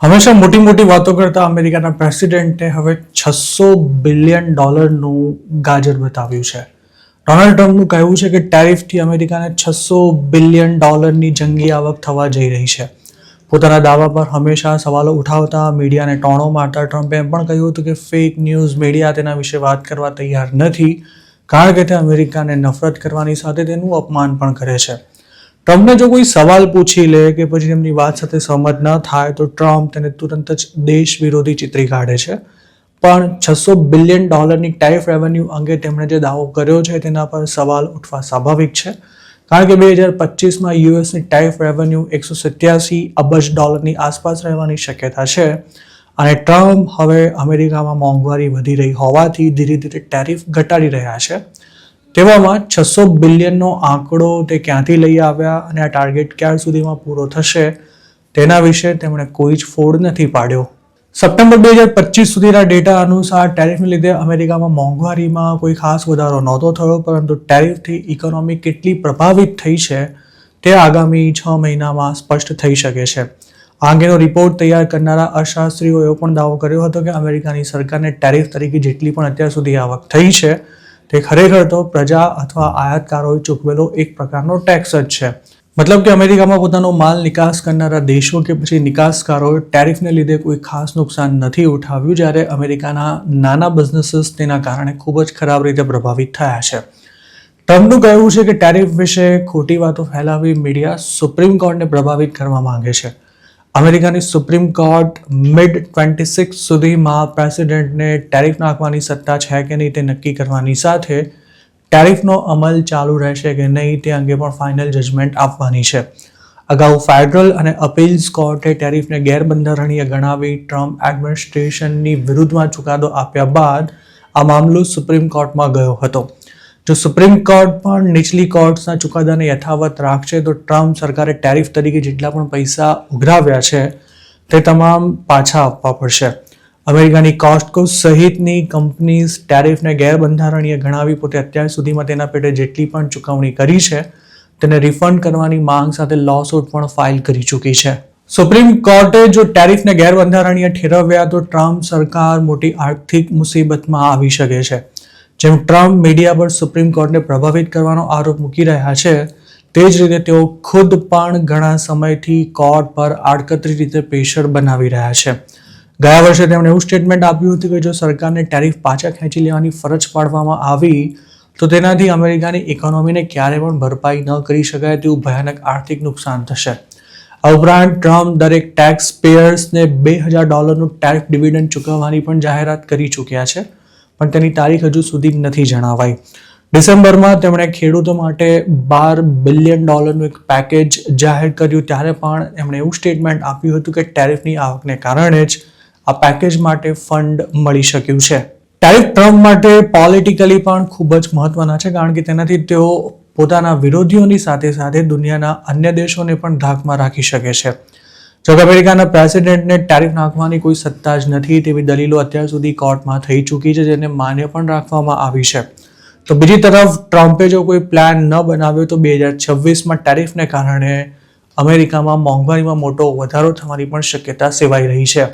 હંમેશા મોટી મોટી વાતો કરતા અમેરિકાના પ્રેસિડેન્ટે હવે $600 બિલિયન ગાજર બતાવ્યું છે. ડોનાલ્ડ ટ્રમ્પનું કહેવું છે કે ટેરિફથી અમેરિકાને $600 બિલિયન જંગી આવક થવા જઈ રહી છે. પોતાના દાવા પર હંમેશા સવાલો ઉઠાવતા મીડિયાને ટોણો મારતા ટ્રમ્પે એમ પણ કહ્યું હતું કે ફેક ન્યૂઝ મીડિયા તેના વિશે વાત કરવા તૈયાર નથી, કારણ કે તે અમેરિકાને નફરત કરવાની સાથે તેનું અપમાન પણ કરે છે. ટ્રમ્પને જો કોઈ સવાલ પૂછી લે કે પછી તેમની વાત સાથે સહમત ન થાય તો ટ્રમ્પ તેને તુરંત જ દેશ વિરોધી ચિતરી કાઢે છે. પણ $600 બિલિયન ટેરિફ રેવન્યુ અંગે તેમણે જે દાવો કર્યો છે તેના પર સવાલ ઉઠવા સ્વાભાવિક છે, કારણ કે 2025માં યુએસની ટેરિફ રેવન્યુ $187 અબજ આસપાસ રહેવાની શક્યતા છે અને ટ્રમ્પ હવે અમેરિકામાં મોંઘવારી વધી રહી હોવાથી ધીરે ધીરે ટેરિફ ઘટાડી રહ્યા છે. તેવામાં $600 બિલિયનનો આંકડો તે ક્યાંથી લઈ આવ્યા અને આ ટાર્ગેટ ક્યાર સુધીમાં પૂરો થશે તેના વિશે તેમણે કોઈ જ ફોડ નથી પાડ્યો. સપ્ટેમ્બર 2025 સુધીના ડેટા અનુસાર ટેરિફને લીધે અમેરિકામાં મોંઘવારીમાં કોઈ ખાસ વધારો નહોતો થયો, પરંતુ ટેરિફથી ઇકોનોમી કેટલી પ્રભાવિત થઈ છે તે આગામી 6 મહિનામાં સ્પષ્ટ થઈ શકે છે. આ અંગેનો રિપોર્ટ તૈયાર કરનારા અર્થશાસ્ત્રીઓએ એવો પણ દાવો કર્યો હતો કે અમેરિકાની સરકારને ટેરિફ તરીકે જેટલી પણ અત્યાર સુધી આવક થઈ છે તે ખરેખર તો પ્રજા અથવા આયાતકારોએ ચૂકવેલો એક પ્રકારનો ટેક્સ જ છે. મતલબ કે અમેરિકામાં પોતાનો માલ નિકાસ કરનારા દેશો કે પછી નિકાસકારોએ ટેરિફને લીધે કોઈ ખાસ નુકસાન નથી ઉઠાવ્યું, જ્યારે અમેરિકાના નાના બિઝનેસીસ તેના કારણે ખૂબ જ ખરાબ રીતે પ્રભાવિત થયા છે. ટ્રમ્પનું કહેવું છે કે ટેરિફ વિશે ખોટી વાતો ફેલાવી મીડિયા સુપ્રીમ કોર્ટને પ્રભાવિત કરવા માંગે છે. અમેરિકાની સુપ્રીમ કોર્ટ મિડ-26 સુધીમાં પ્રેસિડેન્ટને ટેરિફ નાખવાની સત્તા છે કે નહીં તે નક્કી કરવાની સાથે ટેરિફનો અમલ ચાલુ રહેશે કે નહીં તે અંગે પણ ફાઇનલ જજમેન્ટ આપવાની છે. અગાઉ ફેડરલ અને અપીલ્સ કોર્ટે ટેરિફને ગેરબંધારણીય ગણાવી ટ્રમ્પ એડમિનિસ્ટ્રેશનની વિરુદ્ધમાં ચુકાદો આપ્યા બાદ આ મામલો સુપ્રીમ કોર્ટમાં ગયો હતો. જો સુપ્રીમ કોર્ટ પણ નીચલી કોર્ટ્સના ચુકાદાને યથાવત રાખશે તો ટ્રમ્પ સરકારે ટેરિફ તરીકે જેટલા પણ પૈસા ઉઘરાવ્યા છે તે તમામ પાછા આપવા પડશે. અમેરિકાની કોસ્ટકો સહિતની કંપનીઝ ટેરિફને ગેરબંધારણીય ગણાવી પોતે અત્યાર સુધીમાં તેના પેટે જેટલી પણ ચૂકવણી કરી છે તેને રિફંડ કરવાની માંગ સાથે લોસૂટ પણ ફાઇલ કરી ચૂકી છે. સુપ્રીમ કોર્ટે જો ટેરિફને ગેરબંધારણીય ઠેરવ્યા તો ટ્રમ્પ સરકાર મોટી આર્થિક મુસીબતમાં આવી શકે છે. જેમ ટ્રમ્પ મીડિયા પર સુપ્રીમ કોર્ટને પ્રભાવિત કરવાનો આરોપ મૂકી રહ્યા છે તે જ રીતે તેઓ ખુદ પણ ઘણા સમયથી કોર્ટ પર આડકતરી રીતે પ્રેશર બનાવી રહ્યા છે. ગયા વર્ષે તેમણે એવું સ્ટેટમેન્ટ આપ્યું હતું કે જો સરકારને ટેરિફ પાછા ખેંચી લેવાની ફરજ પાડવામાં આવી તો તેનાથી અમેરિકાની ઇકોનોમીને ક્યારે પણ ભરપાઈ ન કરી શકાય તેવું ભયાનક આર્થિક નુકસાન થશે. આ ઉપરાંત ટ્રમ્પ દરેક ટેક્સ પેયર્સને $2,000 ટેરિફ ડિવિડન્ડ ચૂકવવાની પણ જાહેરાત કરી ચૂક્યા છે, પણ તેની તારીખ હજુ સુધી નથી જણાવાઈ. ડિસેમ્બરમાં તેમણે ખેડૂતો માટે $12 બિલિયન એક પેકેજ જાહેર કર્યું, ત્યારે પણ એમણે એવું સ્ટેટમેન્ટ આપ્યું હતું કે ટેરિફની આવકને કારણે જ આ પેકેજ માટે ફંડ મળી શક્યું છે. ટેરિફ ટ્રમ્પ માટે પોલિટિકલી પણ ખૂબ જ મહત્વના છે, કારણ કે તેનાથી તેઓ પોતાના વિરોધીઓની સાથે સાથે દુનિયાના અન્ય દેશોને પણ ધાકમાં રાખી શકે છે. જોકે અમેરિકાના પ્રેસિડેન્ટને ટેરિફ નાખવાની કોઈ સત્તા જ નથી તેવી દલીલો અત્યાર સુધી કોર્ટમાં થઈ ચૂકી છે, જેને માન્ય પણ રાખવામાં આવી છે. તો બીજી તરફ ટ્રમ્પે જો કોઈ પ્લાન ન બનાવ્યો તો 2026માં ટેરિફને કારણે અમેરિકામાં મોંઘવારીમાં મોટો વધારો થવાની પણ શક્યતા સેવાઈ રહી છે.